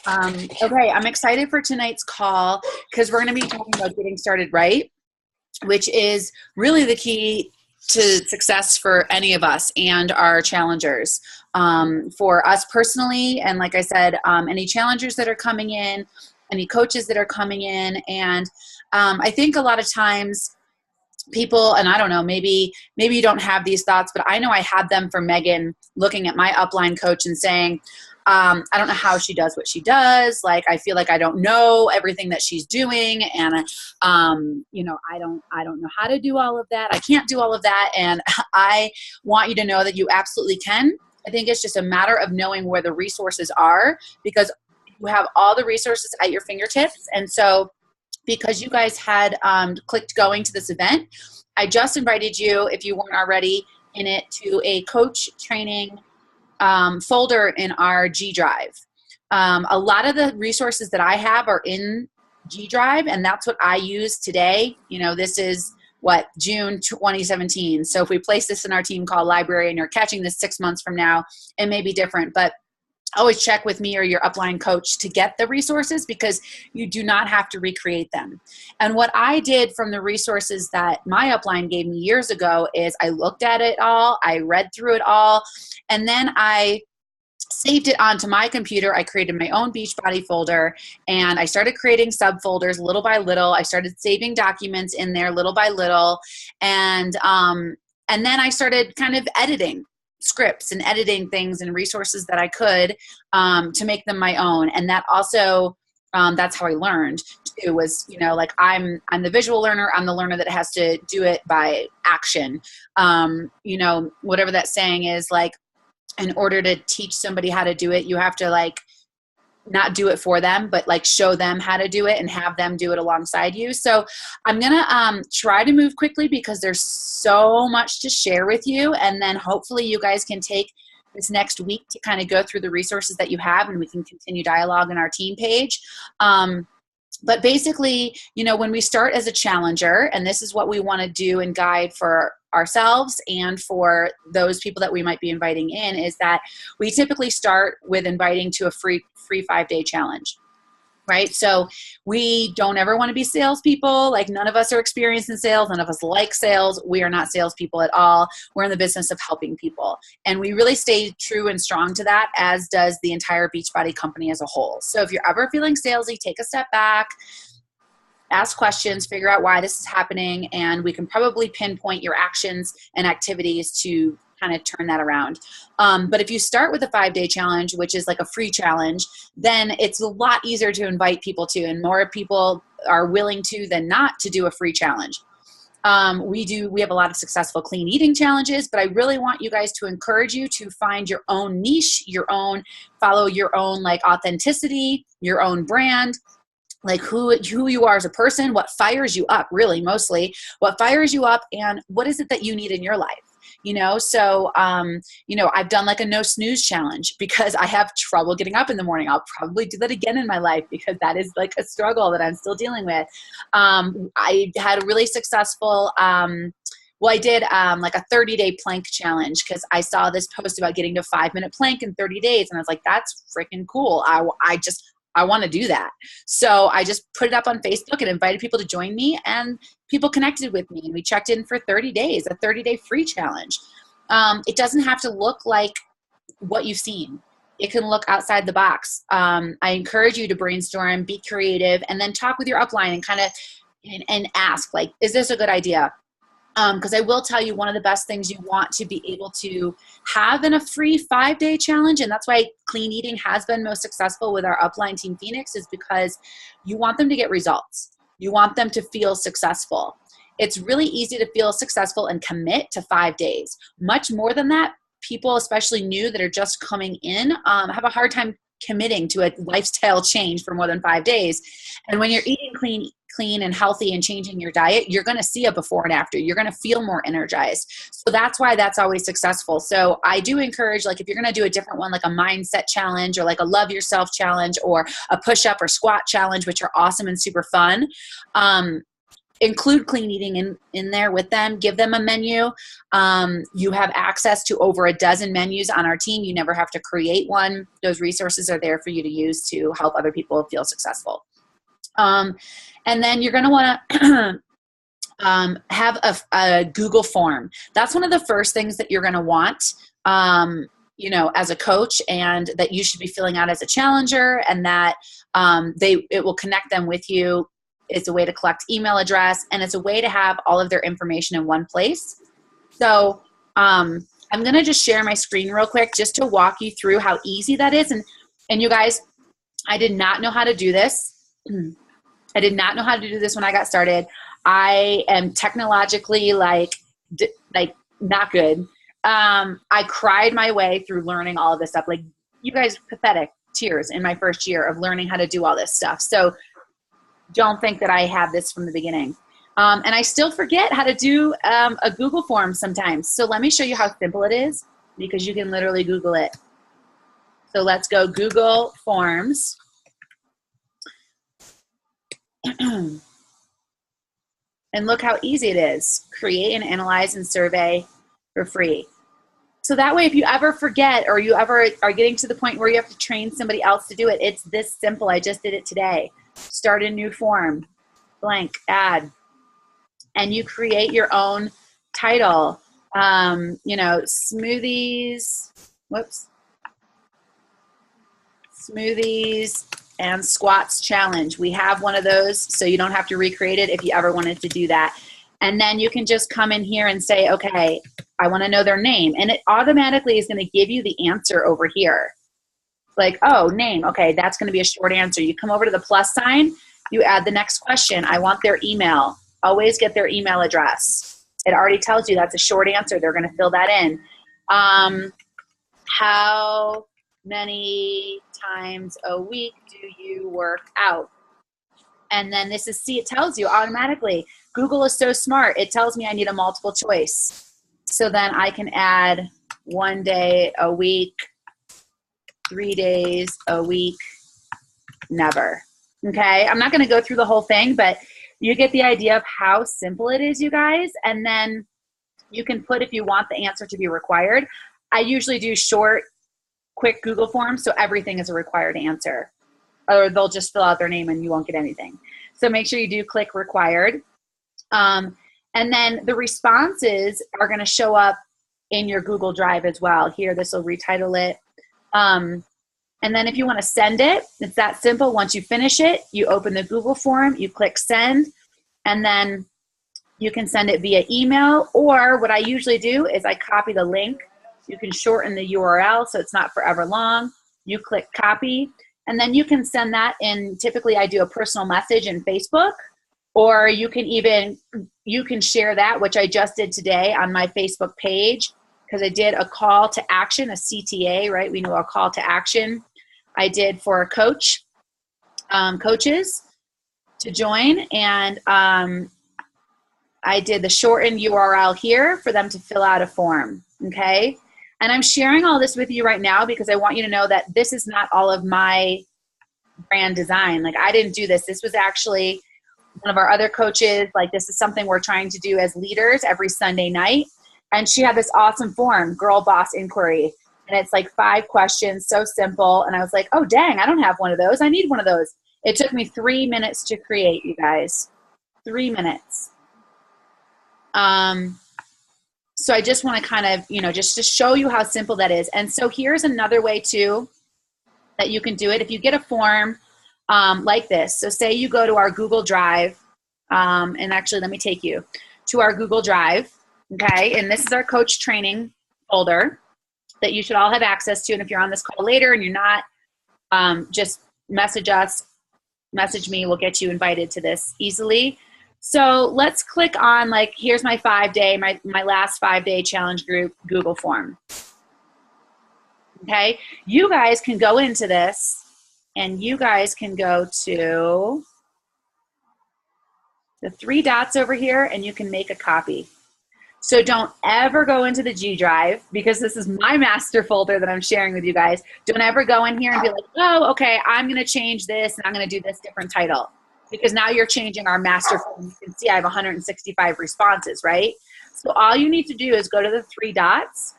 Okay, I'm excited for tonight's call because we're going to be talking about getting started right, which is really the key to success for any of us and our challengers. For us personally, and like I said, any challengers that are coming in, any coaches that are coming in, and I think a lot of times people, and I don't know, maybe you don't have these thoughts, but I know I had them for Megan looking at my upline coach and saying, I don't know how she does what she does. Like, I feel like I don't know everything that she's doing. And, I don't know how to do all of that. I can't do all of that. And I want you to know that you absolutely can. I think it's just a matter of knowing where the resources are, because you have all the resources at your fingertips. And so because you guys had clicked going to this event, I just invited you, if you weren't already in it, to a coach training folder in our G Drive. A lot of the resources that I have are in G Drive, and that's what I use today. This is June 2017. So if we place this in our team called library and you're catching this 6 months from now, it may be different, but always check with me or your upline coach to get the resources, because you do not have to recreate them. And what I did from the resources that my upline gave me years ago is I looked at it all, I read through it all, and then I saved it onto my computer. I created my own Beachbody folder, and I started creating subfolders little by little. I started saving documents in there little by little, and then I started kind of editing scripts and editing things and resources that I could to make them my own. And that also, that's how I learned too, was, I'm the visual learner. I'm the learner that has to do it by action. Whatever that saying is, like, in order to teach somebody how to do it, you have to not do it for them, but show them how to do it and have them do it alongside you. So I'm going to try to move quickly because there's so much to share with you. And then hopefully you guys can take this next week to kind of go through the resources that you have, and we can continue dialogue on our team page. But basically, when we start as a challenger, and this is what we want to do and guide for ourselves and for those people that we might be inviting in, is that we typically start with inviting to a free 5-day challenge. Right? So we don't ever want to be salespeople. Like, none of us are experienced in sales. None of us like sales. We are not salespeople at all. We're in the business of helping people. And we really stay true and strong to that, as does the entire Beachbody company as a whole. So if you're ever feeling salesy, take a step back, ask questions, figure out why this is happening, and we can probably pinpoint your actions and activities to kind of turn that around. But if you start with a 5-day challenge, which is like a free challenge, then it's a lot easier to invite people to, and more people are willing to than not to do a free challenge. We have a lot of successful clean eating challenges, but I really want you guys to encourage you to find your own niche, follow your own authenticity, your own brand, who you are as a person, what fires you up, really, mostly what fires you up, and what is it that you need in your life. So, I've done a no snooze challenge because I have trouble getting up in the morning. I'll probably do that again in my life because that is a struggle that I'm still dealing with. I had a really successful, I did a 30-day plank challenge because I saw this post about getting to 5-minute plank in 30 days. And I was like, that's freaking cool. I want to do that. So I just put it up on Facebook and invited people to join me, and people connected with me, and we checked in for 30 days, a 30-day free challenge. It doesn't have to look like what you've seen. It can look outside the box. I encourage you to brainstorm, be creative, and then talk with your upline and kind of and ask, is this a good idea? Because I will tell you, one of the best things you want to be able to have in a free 5-day challenge, and that's why clean eating has been most successful with our upline team Phoenix, is because you want them to get results. You want them to feel successful. It's really easy to feel successful and commit to 5 days. Much more than that, people, especially new that are just coming in, have a hard time committing to a lifestyle change for more than 5 days. And when you're eating clean and healthy and changing your diet, you're going to see a before and after. You're going to feel more energized. So that's why that's always successful. So I do encourage, if you're going to do a different one, like a mindset challenge or a love yourself challenge or a push-up or squat challenge, which are awesome and super fun, include clean eating in there with them. Give them a menu. You have access to over a dozen menus on our team. You never have to create one. Those resources are there for you to use to help other people feel successful. And then you're going to want to have a Google form. That's one of the first things that you're going to want, as a coach, and that you should be filling out as a challenger, and that it will connect them with you. It's a way to collect email address, and it's a way to have all of their information in one place. So I'm going to just share my screen real quick just to walk you through how easy that is. And you guys, I did not know how to do this. I did not know how to do this when I got started. I am technologically like not good. I cried my way through learning all of this stuff. Like, you guys, pathetic tears in my first year of learning how to do all this stuff. So don't think that I have this from the beginning. And I still forget how to do a Google form sometimes. So let me show you how simple it is, because you can literally Google it. So let's go Google Forms. And look how easy it is. Create and analyze and survey for free. So that way, if you ever forget, or you ever are getting to the point where you have to train somebody else to do it, it's this simple. I just did it today. Start a new form, blank, add, and you create your own title. Smoothies and squats challenge. We have one of those, so you don't have to recreate it if you ever wanted to do that. And then you can just come in here and say, okay, I want to know their name. And it automatically is going to give you the answer over here. Like, oh, name. Okay, that's going to be a short answer. You come over to the plus sign, you add the next question. I want their email. Always get their email address. It already tells you that's a short answer. They're going to fill that in. How many times a week do you work out? And then it tells you automatically. Google is so smart. It tells me I need a multiple choice. So then I can add 1 day a week, 3 days a week, never. Okay, I'm not going to go through the whole thing, but you get the idea of how simple it is, you guys. And then you can put, if you want the answer to be required. I usually do short, quick Google forms, so everything is a required answer. Or they'll just fill out their name and you won't get anything. So make sure you do click required. And then the responses are going to show up in your Google Drive as well. Here, this will retitle it. And then if you want to send it, it's that simple. Once you finish it, you open the Google form, you click send, and then you can send it via email. Or what I usually do is I copy the link. You can shorten the URL so it's not forever long. You click copy, and then you can send that in. Typically, I do a personal message in Facebook, or you can share that, which I just did today on my Facebook page, because I did a call to action, a CTA, right? We know a call to action. I did for a coaches to join, and I did the shortened URL here for them to fill out a form, okay? And I'm sharing all this with you right now because I want you to know that this is not all of my brand design. Like, I didn't do this. This was actually one of our other coaches. Like, this is something we're trying to do as leaders every Sunday night. And she had this awesome form, Girl Boss Inquiry. And it's like 5 questions, so simple. And I was like, oh, dang, I don't have one of those. I need one of those. It took me 3 minutes to create, you guys. 3 minutes. So I just want to kind of, just to show you how simple that is. And so here's another way too that you can do it. If you get a form like this, so say you go to our Google Drive, and actually let me take you to our Google Drive, okay? And this is our coach training folder that you should all have access to. And if you're on this call later and you're not, just message us, message me, we'll get you invited to this easily. So let's click on, like, here's my 5-day, my last 5-day challenge group Google form. Okay, you guys can go into this and you guys can go to the 3 dots over here and you can make a copy. So don't ever go into the G Drive, because this is my master folder that I'm sharing with you guys. Don't ever go in here and be like, oh, okay, I'm going to change this and I'm going to do this different title. because now you're changing our master form. You can see I have 165 responses, right? So all you need to do is go to the 3 dots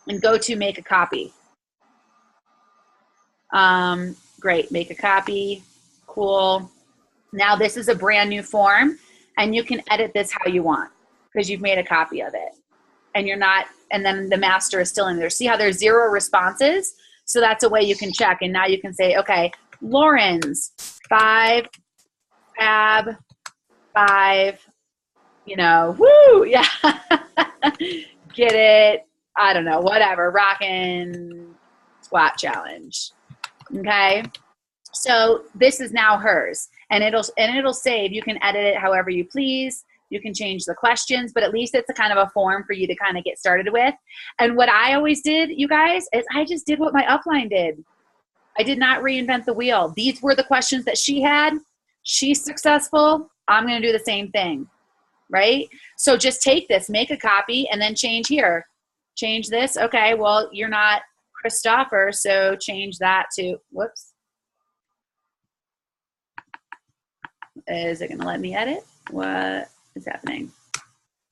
and go to make a copy. Great, make a copy, cool. Now this is a brand new form, and you can edit this how you want because you've made a copy of it. And you're not, and then the master is still in there. See how there's 0 responses? So that's a way you can check. And now you can say, okay, Lauren's 5, Fab 5, you know, woo, yeah. Get it, I don't know, whatever, rockin' squat challenge. Okay, so this is now hers, and it'll save. You can edit it however you please. You can change the questions, but at least it's a kind of a form for you to kind of get started with. And what I always did, you guys, is I just did what my upline did. I did not reinvent the wheel. These were the questions that she had. She's successful. I'm going to do the same thing, right? So just take this, make a copy, and then change here. Change this. Okay, well, you're not Christopher, so change that to, whoops. Is it going to let me edit? What is happening?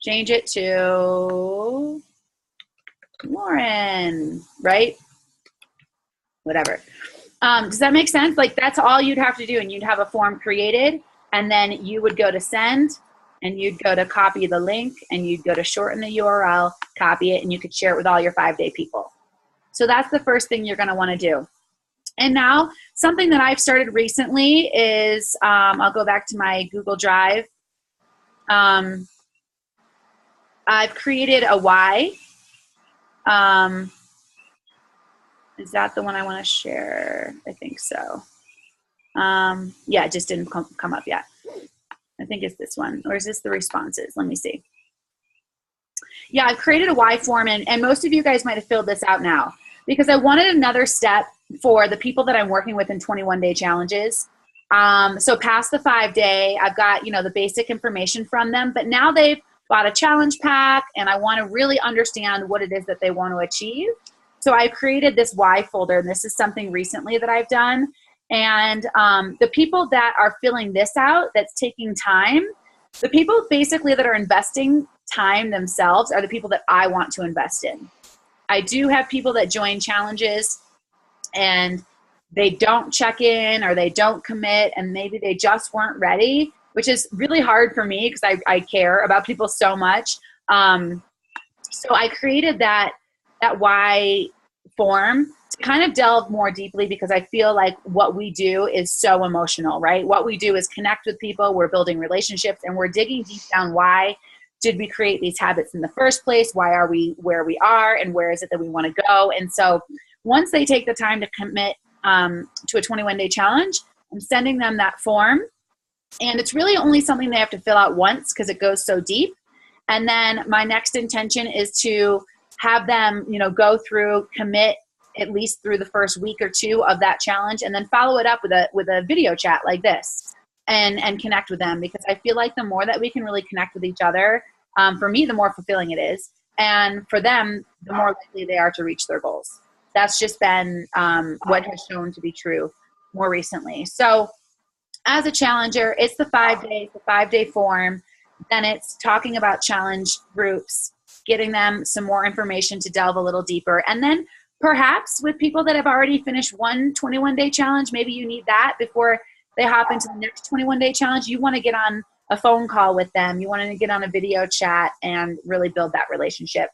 Change it to Lauren, right? Whatever. Does that make sense? Like, that's all you'd have to do, and you'd have a form created, and then you would go to send, and you'd go to copy the link, and you'd go to shorten the URL, copy it, and you could share it with all your 5-day people. So that's the first thing you're going to want to do. And now, something that I've started recently is, I'll go back to my Google Drive. I've created a why. Is that the one I want to share? I think so. Yeah, it just didn't come up yet. I think it's this one. Or is this the responses? Let me see. Yeah, I've created a why form, and most of you guys might have filled this out now, because I wanted another step for the people that I'm working with in 21-day challenges. So past the 5-day, I've got, you know, the basic information from them, but now they've bought a challenge pack, and I want to really understand what it is that they want to achieve. So I created this why folder, and this is something recently that I've done. And the people that are filling this out, that's taking time, the people basically that are investing time themselves are the people that I want to invest in. I do have people that join challenges and they don't check in, or they don't commit, and maybe they just weren't ready, which is really hard for me because I care about people so much. So I created that why form to kind of delve more deeply, because I feel like what we do is so emotional, right? What we do is connect with people, we're building relationships, and we're digging deep down why did we create these habits in the first place? Why are we where we are, and where is it that we want to go? And so once they take the time to commit to a 21-day challenge, I'm sending them that form. And it's really only something they have to fill out once because it goes so deep. And then my next intention is to have them, you know, go through, commit at least through the first week or 2 of that challenge, and then follow it up with a video chat like this, and connect with them, because I feel like the more that we can really connect with each other, for me, the more fulfilling it is. And for them, the more likely they are to reach their goals. That's just been what has shown to be true more recently. So as a challenger, it's the 5-day form. Then it's talking about challenge groups, getting them some more information to delve a little deeper. And then perhaps with people that have already finished one 21-day challenge, maybe you need that before they hop into the next 21-day challenge. You want to get on a phone call with them. You want to get on a video chat and really build that relationship.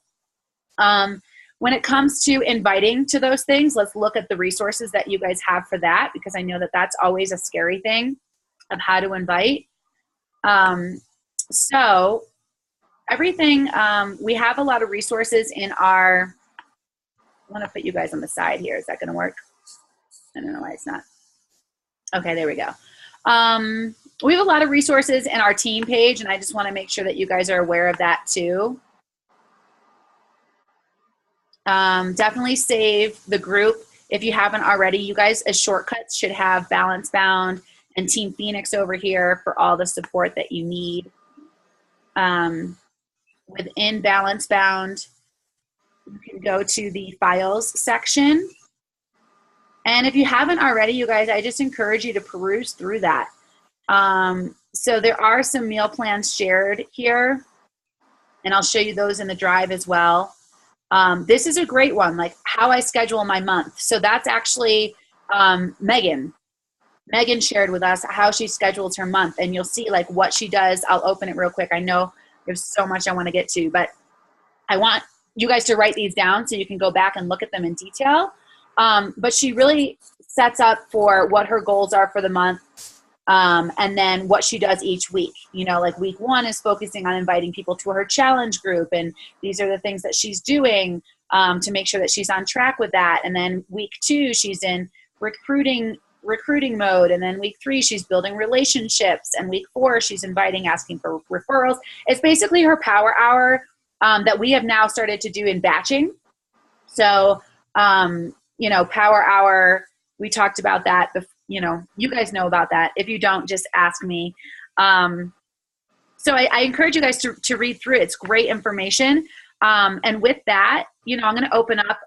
When it comes to inviting to those things, let's look at the resources that you guys have for that, because I know that that's always a scary thing of how to invite. So everything, we have a lot of resources in our, I want to put you guys on the side here. Is that going to work? I don't know why it's not. Okay, there we go. We have a lot of resources in our team page, and I just want to make sure that you guys are aware of that too. Definitely save the group if you haven't already. You guys, as shortcuts, should have Balance Bound and Team Phoenix over here for all the support that you need. Within Balance Bound, you can go to the Files section. And if you haven't already, you guys, I just encourage you to peruse through that. So there are some meal plans shared here, and I'll show you those in the drive as well. This is a great one, like how I schedule my month. So that's actually Megan. Megan shared with us how she schedules her month, and you'll see like what she does. I'll open it real quick. I know there's so much I want to get to, but I want you guys to write these down so you can go back and look at them in detail. But she really sets up for what her goals are for the month, and then what she does each week. You know, like week 1 is focusing on inviting people to her challenge group, and these are the things that she's doing to make sure that she's on track with that. And then week 2, she's in recruiting mode, and then week 3 she's building relationships, and week 4 she's asking for referrals. It's basically her power hour that we have now started to do in batching. So you know, power hour, we talked about that. You know, you guys know about that. If you don't, just ask me. So I encourage you guys to read through it. It's great information. And with that, you know, I'm going to open up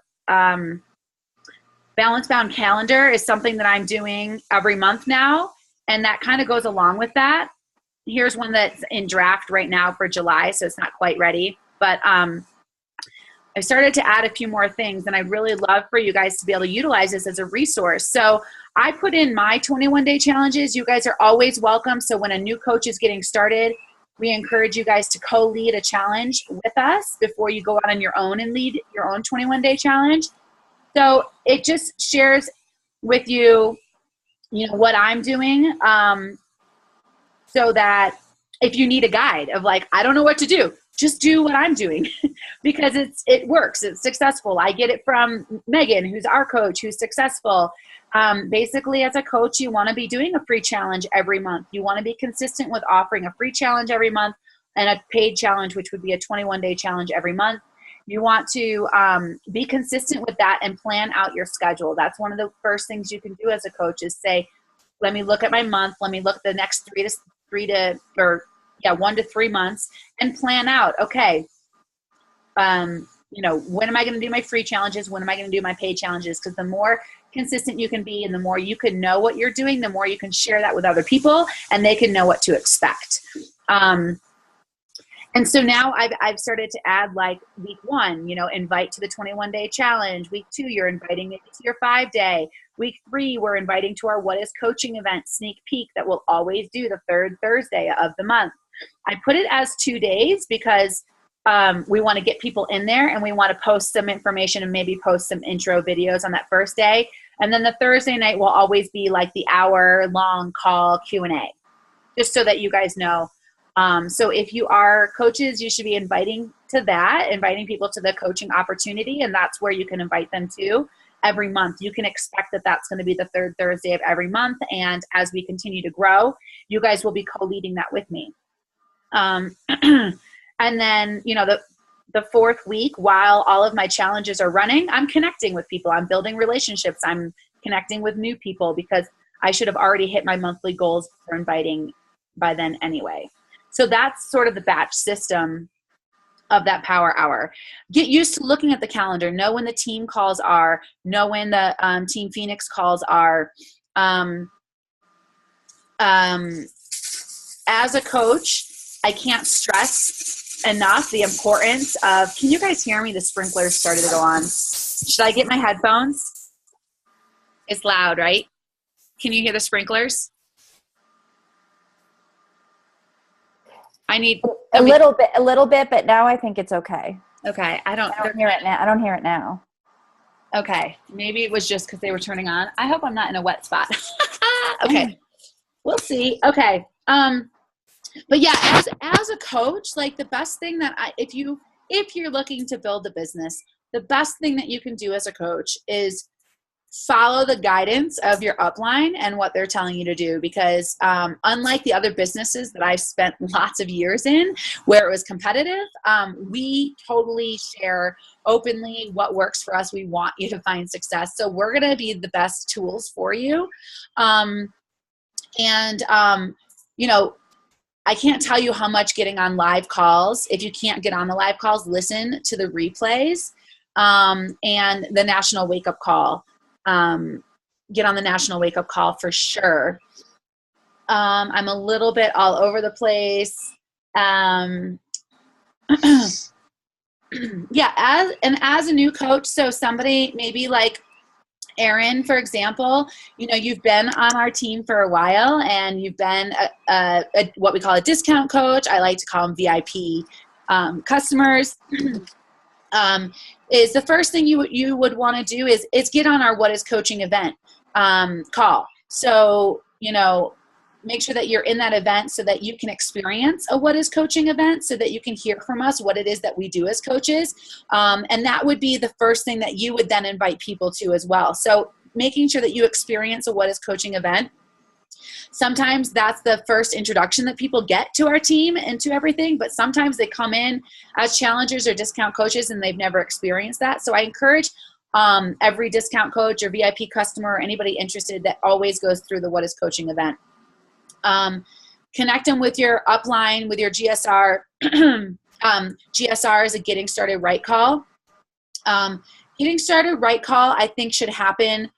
Balance Bound Calendar is something that I'm doing every month now, and that kind of goes along with that. Here's one that's in draft right now for July, so it's not quite ready. But I started to add a few more things, and I really love for you guys to be able to utilize this as a resource. So I put in my 21-day challenges. You guys are always welcome. So when a new coach is getting started, we encourage you guys to co-lead a challenge with us before you go out on your own and lead your own 21-day challenge. So it just shares with you, you know, what I'm doing, so that if you need a guide of like, I don't know what to do, just do what I'm doing because it works. It's successful. I get it from Megan, who's our coach, who's successful. Basically, as a coach, you want to be doing a free challenge every month. You want to be consistent with offering a free challenge every month and a paid challenge, which would be a 21-day challenge every month. You want to be consistent with that and plan out your schedule. That's one of the first things you can do as a coach is say, let me look at my month. Let me look at the next 1 to 3 months and plan out, okay, you know, when am I going to do my free challenges? When am I going to do my paid challenges? Because the more consistent you can be and the more you can know what you're doing, the more you can share that with other people and they can know what to expect. And so now I've started to add like week 1, you know, invite to the 21-day challenge. Week 2, you're inviting maybe to your 5-day. Week 3, we're inviting to our What is Coaching event sneak peek that we'll always do the 3rd Thursday of the month. I put it as 2 days because we want to get people in there and we want to post some information and maybe post some intro videos on that first day. And then the Thursday night will always be like the hour-long call Q&A, just so that you guys know. So if you are coaches, you should be inviting people to the coaching opportunity, and that's where you can invite them to every month. You can expect that that's going to be the 3rd Thursday of every month, and as we continue to grow, you guys will be co-leading that with me. And then, you know, the 4th week, while all of my challenges are running, I'm connecting with people. I'm building relationships. I'm connecting with new people because I should have already hit my monthly goals for inviting by then anyway. So that's sort of the batch system of that power hour. Get used to looking at the calendar. Know when the team calls are. Know when the Team Phoenix calls are. As a coach, I can't stress enough the importance of, can you guys hear me? The sprinklers started to go on. Should I get my headphones? It's loud, right? Can you hear the sprinklers? I need a little bit, but now I think it's okay. Okay. I don't hear it now. I don't hear it now. Okay. Maybe it was just because they were turning on. I hope I'm not in a wet spot. Okay. We'll see. Okay. But yeah, as a coach, like the best thing that if you're looking to build a business, the best thing that you can do as a coach is follow the guidance of your upline and what they're telling you to do. Because unlike the other businesses that I've spent lots of years in where it was competitive, we totally share openly what works for us. We want you to find success. So we're going to be the best tools for you. You know, I can't tell you how much getting on live calls. If you can't get on the live calls, listen to the replays and the National Wake Up Call. Get on the National Wake Up Call for sure. I'm a little bit all over the place. Yeah, as a new coach, so somebody maybe like Erin, for example, you've been on our team for a while and you've been what we call a discount coach. I like to call them VIP customers. Is the first thing you would want to do is get on our What is Coaching event call. So, make sure that you're in that event so that you can experience a What is Coaching event, so that you can hear from us what it is that we do as coaches. And that would be the first thing that you would then invite people to as well. So making sure that you experience a What is Coaching event. Sometimes that's the first introduction that people get to our team and to everything, but sometimes they come in as challengers or discount coaches and they've never experienced that. So I encourage every discount coach or VIP customer or anybody interested that always goes through the What is Coaching event. Connect them with your upline, with your GSR. GSR is a Getting Started Right call. Getting Started Right call, I think, should happen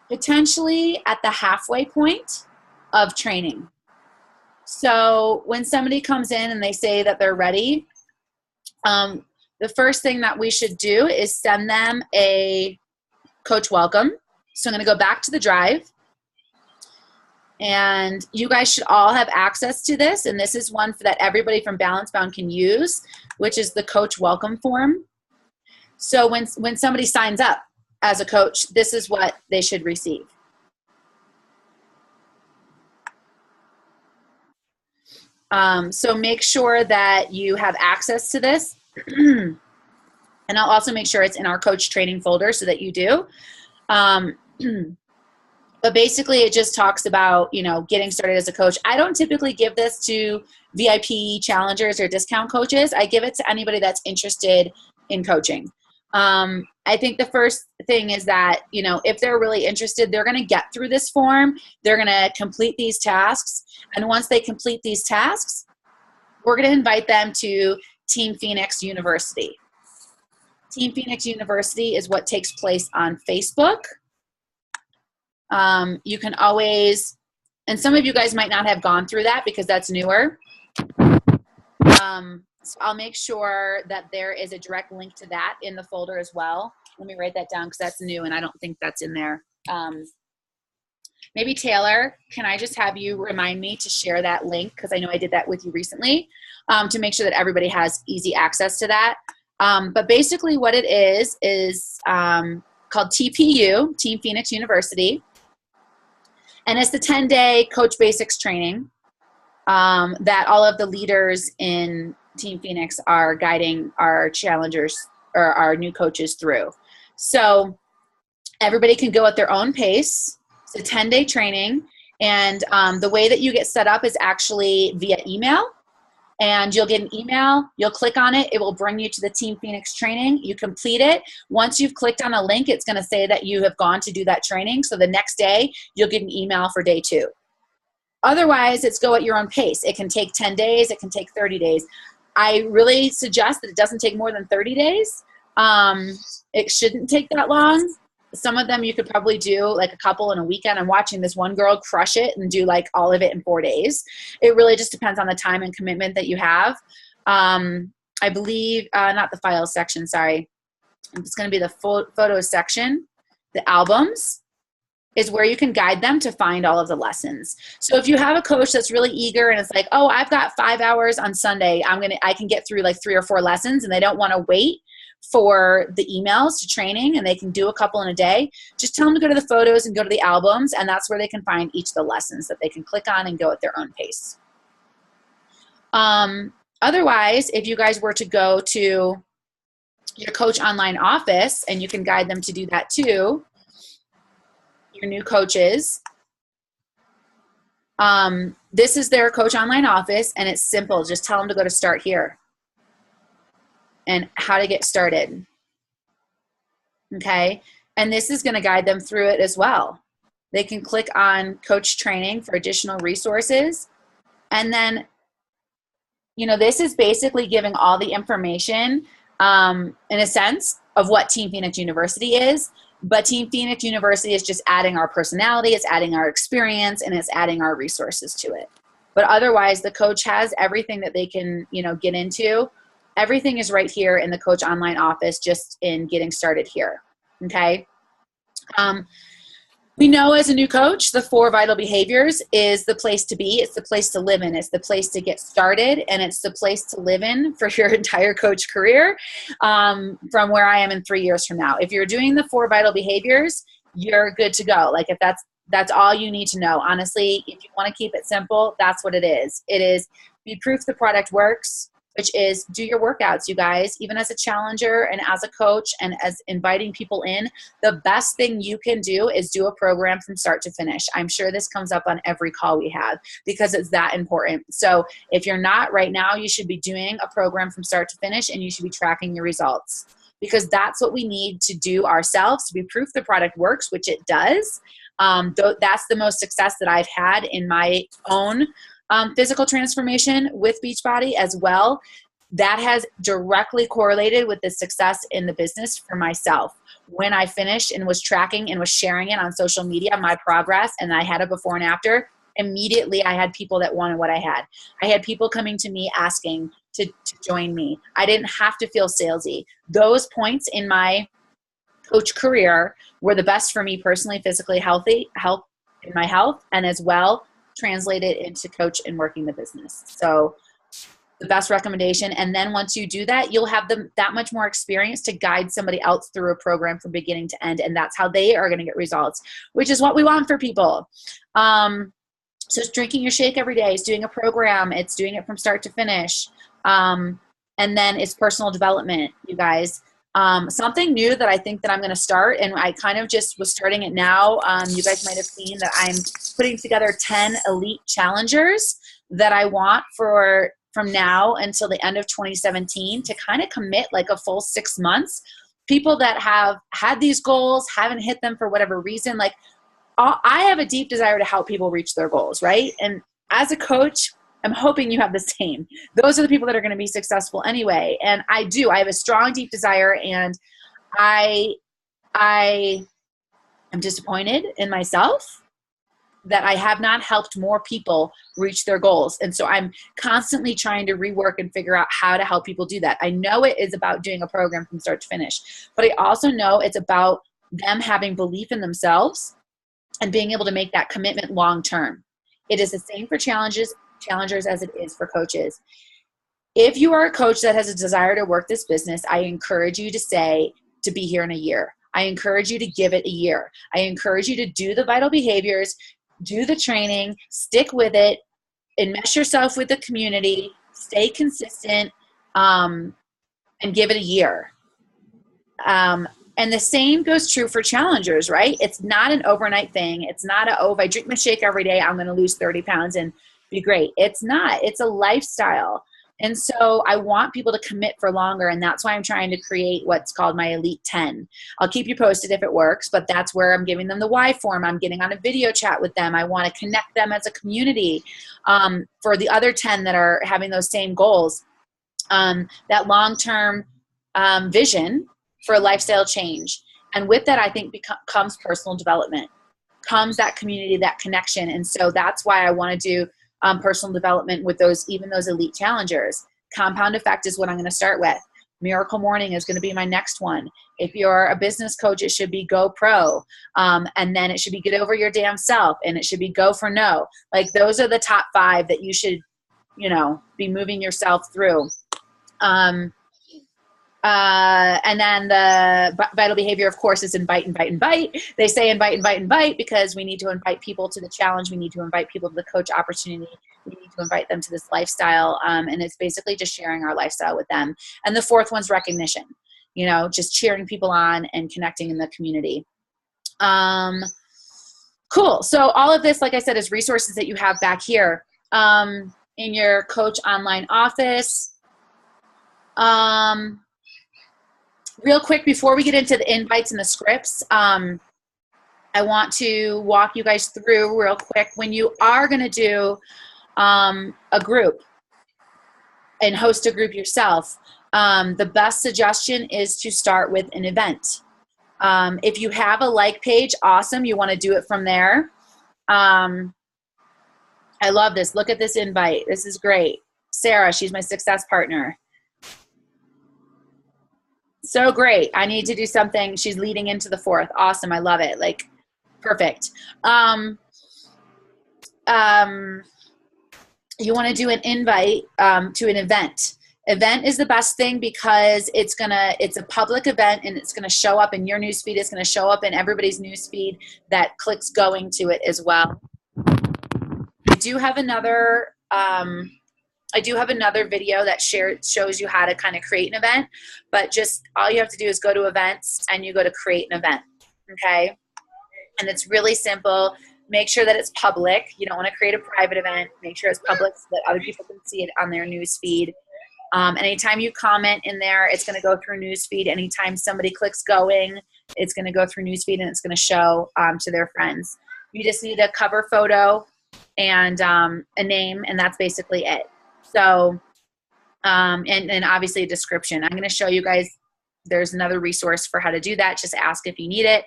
potentially at the halfway point of training. So when somebody comes in and they say that they're ready, the first thing that we should do is send them a coach welcome. So I'm going to go back to the drive. And you guys should all have access to this. And this is one that everybody from Balance Bound can use, which is the coach welcome form. So when somebody signs up as a coach, this is what they should receive. So make sure that you have access to this. And I'll also make sure it's in our coach training folder so that you do. But basically, it just talks about, getting started as a coach. I don't typically give this to VIP challengers or discount coaches. I give it to anybody that's interested in coaching. I think the first thing is that, if they're really interested, they're going to get through this form. They're going to complete these tasks. And once they complete these tasks, we're going to invite them to Team Phoenix University. Team Phoenix University is what takes place on Facebook. You can always, and some of you guys might not have gone through that because that's newer. So I'll make sure that there is a direct link to that in the folder as well. Let me write that down because that's new and I don't think that's in there. Maybe Taylor, can I just have you remind me to share that link, because I know I did that with you recently, to make sure that everybody has easy access to that. But basically what it is called TPU, Team Phoenix University. And it's the 10-day Coach Basics training that all of the leaders in Team Phoenix are guiding our challengers or our new coaches through. So everybody can go at their own pace. It's a 10-day training. And the way that you get set up is actually via email. And you'll get an email, you'll click on it, it will bring you to the Team Phoenix training, you complete it. Once you've clicked on a link, it's gonna say that you have gone to do that training, so the next day, you'll get an email for day 2. Otherwise, it's go at your own pace. It can take 10 days, it can take 30 days. I really suggest that it doesn't take more than 30 days. It shouldn't take that long. Some of them you could probably do like a couple in a weekend. I'm watching this one girl crush it and do like all of it in 4 days. It really just depends on the time and commitment that you have. I believe, not the files section, sorry. It's going to be the photos section. The albums is where you can guide them to find all of the lessons. So if you have a coach that's really eager and it's like, oh, I've got 5 hours on Sunday, I can get through like 3 or 4 lessons, and they don't want to wait for the emails to training and they can do a couple in a day, just tell them to go to the photos and go to the albums, and that's where they can find each of the lessons that they can click on and go at their own pace. Otherwise, if you guys were to go to your coach online office, and you can guide them to do that too, your new coaches, this is their coach online office, and it's simple. Just tell them to go to start here and how to get started. Okay, and this is going to guide them through it as well. They can click on coach training for additional resources, and then this is basically giving all the information in a sense of what Team Phoenix University is. But Team Phoenix University is just adding our personality, it's adding our experience, and it's adding our resources to it. But otherwise, the coach has everything that they can, get into. Everything is right here in the Coach Online office, just in getting started here. Okay. We know as a new coach, the 4 vital behaviors is the place to be. It's the place to live in. It's the place to get started, and it's the place to live in for your entire coach career, from where I am in 3 years from now. If you're doing the 4 vital behaviors, you're good to go. Like, if that's all you need to know. Honestly, if you want to keep it simple, that's what it is. It is be proof the product works, which is do your workouts, you guys. Even as a challenger and as a coach and as inviting people in, the best thing you can do is do a program from start to finish. I'm sure this comes up on every call we have because it's that important. So if you're not right now, you should be doing a program from start to finish, and you should be tracking your results, because that's what we need to do ourselves to be proof the product works, which it does. That's the most success that I've had in my own physical transformation with Beachbody as well. That has directly correlated with the success in the business for myself. When I finished and was tracking and was sharing it on social media, my progress, and I had a before and after, immediately I had people that wanted what I had. I had people coming to me asking to join me. I didn't have to feel salesy. Those points in my coach career were the best for me personally, physically, health in my health, and as well translated into coach and working the business. So the best recommendation. And then once you do that, you'll have that much more experience to guide somebody else through a program from beginning to end. And that's how they are going to get results, which is what we want for people. So it's drinking your shake every day. It's doing a program. It's doing it from start to finish. And then it's personal development, you guys. Something new that I think that I'm going to start, and I kind of just was starting it now. You guys might have seen that I'm putting together 10 elite challengers that I want from now until the end of 2017 to kind of commit like a full 6 months. People that have had these goals, haven't hit them for whatever reason. Like, I have a deep desire to help people reach their goals, right? And as a coach, I'm hoping you have the same. Those are the people that are going to be successful anyway. And I do. I have a strong, deep desire, and I am disappointed in myself that I have not helped more people reach their goals. And so I'm constantly trying to rework and figure out how to help people do that. I know it is about doing a program from start to finish, but I also know it's about them having belief in themselves and being able to make that commitment long term. It is the same for challengers as it is for coaches. If you are a coach that has a desire to work this business, I encourage you to be here in a year. I encourage you to give it a year. I encourage you to do the vital behaviors, do the training, stick with it, enmesh yourself with the community, stay consistent, and give it a year. And the same goes true for challengers, right? It's not an overnight thing. It's not if I drink my shake every day, I'm going to lose 30 pounds and be great. It's not. It's a lifestyle. And so I want people to commit for longer, and that's why I'm trying to create what's called my Elite 10. I'll keep you posted if it works, but that's where I'm giving them the why form. I'm getting on a video chat with them. I want to connect them as a community. For the other 10 that are having those same goals, that long-term vision for a lifestyle change. And with that, I think comes personal development, comes that community, that connection. And so that's why I want to do personal development with even those elite challengers. Compound effect is what I'm going to start with. Miracle Morning is going to be my next one. If you're a business coach, it should be Go Pro. And then it should be Get Over Your Damn Self. And it should be Go for No. Like, those are the top 5 that you should, be moving yourself through. And then the vital behavior, of course, is invite, invite, invite. They say invite, invite, invite because we need to invite people to the challenge. We need to invite people to the coach opportunity. We need to invite them to this lifestyle. And it's basically just sharing our lifestyle with them. And the 4th one's recognition, just cheering people on and connecting in the community. Cool. So all of this, like I said, is resources that you have back here in your Coach Online office. Real quick, before we get into the invites and the scripts, I want to walk you guys through real quick. When you are going to do a group and host a group yourself, the best suggestion is to start with an event. If you have a like page, awesome. You want to do it from there. I love this. Look at this invite. This is great. Sarah, she's my success partner. So great. I need to do something. She's leading into the 4th. Awesome. I love it. Like, perfect. You want to do an invite to an event. Event is the best thing because it's a public event and it's gonna show up in your newsfeed. It's gonna show up in everybody's newsfeed that clicks going to it as well. I do have another video that shows you how to kind of create an event, but just all you have to do is go to events and you go to create an event, okay? And it's really simple. Make sure that it's public. You don't want to create a private event. Make sure it's public so that other people can see it on their news feed. Anytime you comment in there, it's going to go through newsfeed. Anytime somebody clicks going, it's going to go through newsfeed and it's going to show to their friends. You just need a cover photo and a name, and that's basically it. So, and obviously a description. I'm going to show you guys, there's another resource for how to do that. Just ask if you need it.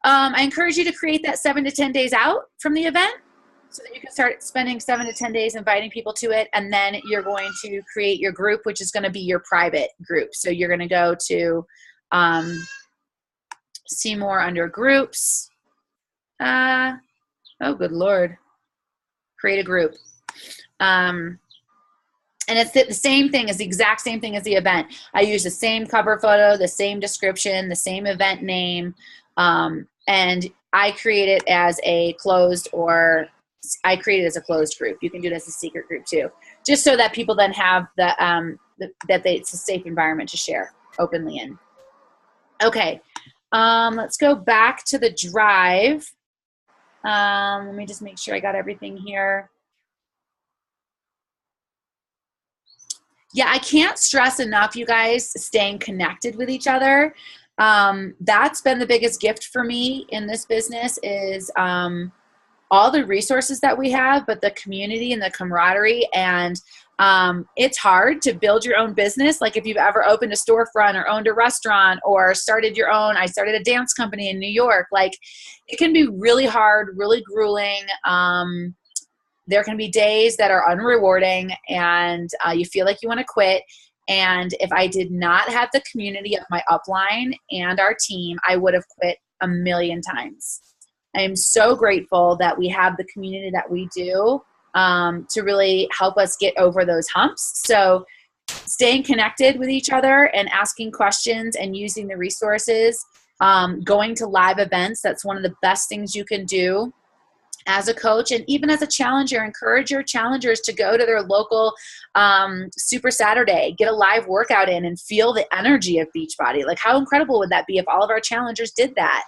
I encourage you to create that 7 to 10 days out from the event so that you can start spending 7 to 10 days inviting people to it. And then you're going to create your group, which is going to be your private group. So you're going to go to see more under groups. Oh, good Lord. Create a group. And it's the same thing, as the exact same thing as the event. I use the same cover photo, the same description, the same event name. And I create it as a closed group. You can do it as a secret group too, just so that people then have it's a safe environment to share openly in. Okay. Let's go back to the drive. Let me just make sure I got everything here. Yeah, I can't stress enough, you guys, staying connected with each other. That's been the biggest gift for me in this business is all the resources that we have, but the community and the camaraderie. And it's hard to build your own business. Like if you've ever opened a storefront or owned a restaurant or started your own, I started a dance company in New York. Like it can be really hard, really grueling. There can be days that are unrewarding and you feel like you want to quit. And if I did not have the community of my upline and our team, I would have quit a million times. I am so grateful that we have the community that we do to really help us get over those humps. So staying connected with each other and asking questions and using the resources, going to live events, that's one of the best things you can do. As a coach and even as a challenger, encourage your challengers to go to their local Super Saturday, get a live workout in and feel the energy of Beachbody. Like how incredible would that be if all of our challengers did that?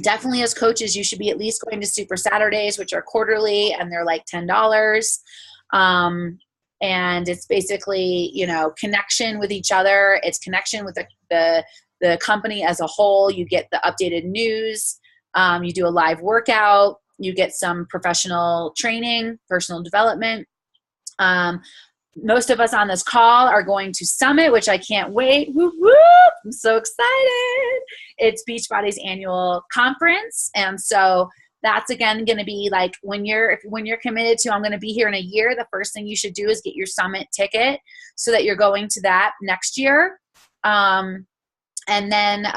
Definitely as coaches, you should be at least going to Super Saturdays, which are quarterly and they're like $10. And it's basically, connection with each other. It's connection with the company as a whole. You get the updated news. You do a live workout, you get some professional training, personal development. Most of us on this call are going to Summit, which I can't wait. Whoop, whoop. I'm so excited. It's Beachbody's annual conference. And so that's again going to be like when you're committed to, I'm going to be here in a year, the first thing you should do is get your Summit ticket so that you're going to that next year. And then,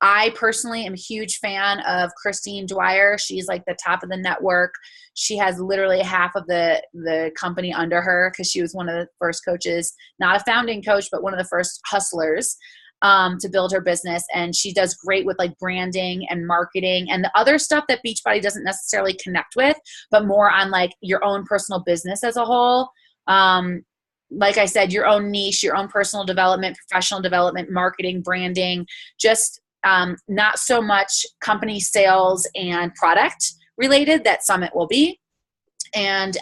I personally am a huge fan of Christine Dwyer. She's like the top of the network. She has literally half of the company under her because she was one of the first coaches, not a founding coach, but one of the first hustlers to build her business. And she does great with like branding and marketing and the other stuff that Beachbody doesn't necessarily connect with, but more on like your own personal business as a whole. Like I said, your own niche, your own personal development, professional development, marketing, branding, just not so much company sales and product related that Summit will be. And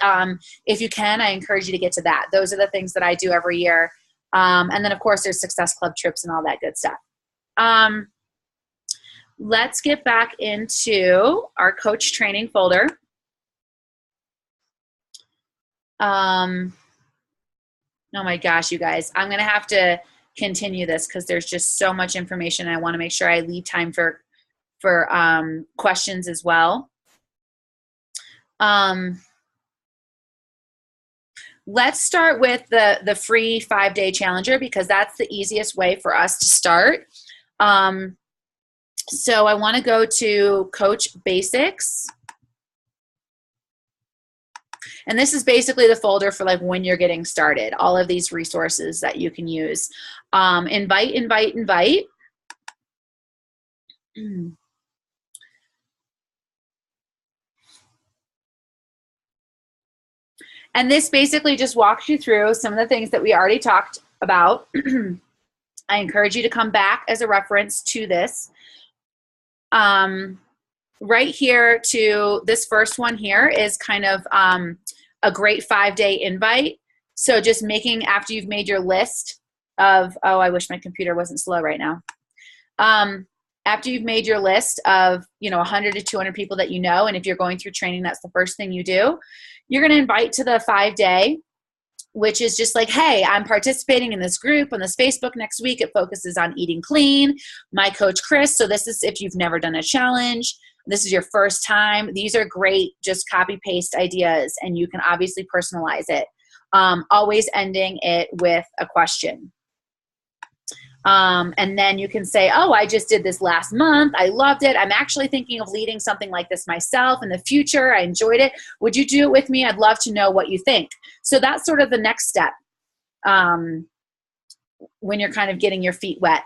if you can, I encourage you to get to that. Those are the things that I do every year. And then of course there's Success Club trips and all that good stuff. Let's get back into our coach training folder. Oh my gosh, you guys, I'm going to have to continue this because there's just so much information. I want to make sure I leave time for questions as well. Let's start with the free 5-day challenger because that's the easiest way for us to start. So I want to go to Coach Basics. And this is basically the folder for like when you're getting started, all of these resources that you can use. Invite. And this basically just walks you through some of the things that we already talked about. I encourage you to come back as a reference to this. Right here to this first one here is kind of a great 5-day invite. So just making, after you've made your list of, oh, I wish my computer wasn't slow right now. After you've made your list of, 100 to 200 people that you know, and if you're going through training, that's the first thing you do. You're going to invite to the 5-day, which is just like, hey, I'm participating in this group on this Facebook next week. It focuses on eating clean. My coach, Kris. So this is if you've never done a challenge. This is your first time. These are great, just copy paste ideas, and you can obviously personalize it. Always ending it with a question. And then you can say, oh, I just did this last month. I loved it. I'm actually thinking of leading something like this myself in the future. I enjoyed it. Would you do it with me? I'd love to know what you think. So that's sort of the next step when you're kind of getting your feet wet.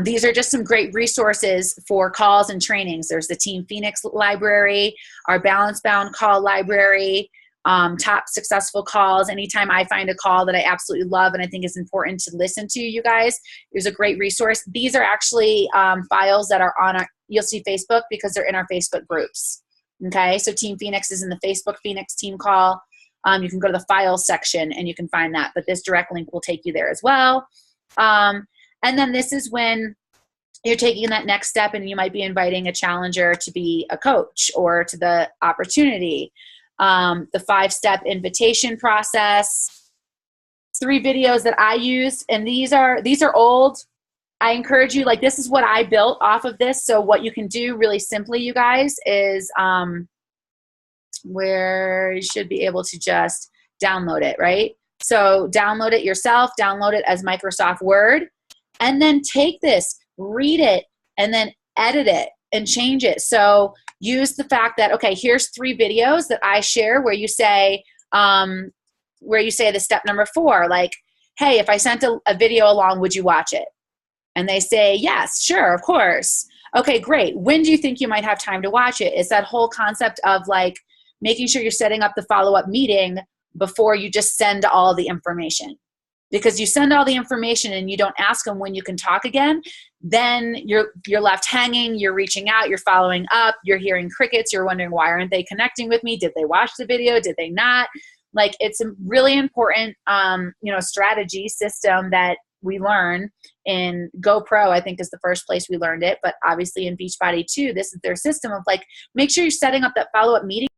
These are just some great resources for calls and trainings. There's the Team Phoenix library, our Balance Bound call library, top successful calls. Anytime I find a call that I absolutely love and I think is important to listen to, you guys, there's a great resource. These are actually files that are on you'll see Facebook because they're in our Facebook groups. Okay, so Team Phoenix is in the Facebook Phoenix team call. You can go to the files section and you can find that, but this direct link will take you there as well. And then this is when you're taking that next step and you might be inviting a challenger to be a coach or to the opportunity. The 5-step invitation process, 3 videos that I used, and these are old. I encourage you, like, this is what I built off of this. So what you can do really simply, you guys, is where you should be able to just download it, right? So download it yourself, download it as Microsoft Word, and then take this, read it, and then edit it and change it. So use the fact that, okay, here's 3 videos that I share where you say the step number 4, like, hey, if I sent a video along, would you watch it? And they say, yes, sure, of course. Okay, great. When do you think you might have time to watch it? It's that whole concept of like making sure you're setting up the follow-up meeting before you just send all the information. Because you send all the information and you don't ask them when you can talk again, then you're left hanging, you're reaching out, you're following up, you're hearing crickets, you're wondering why aren't they connecting with me? Did they watch the video? Did they not? Like, it's a really important strategy system that we learn in GoPro. I think is the first place we learned it, but obviously in Beachbody too, this is their system of like, make sure you're setting up that follow-up meeting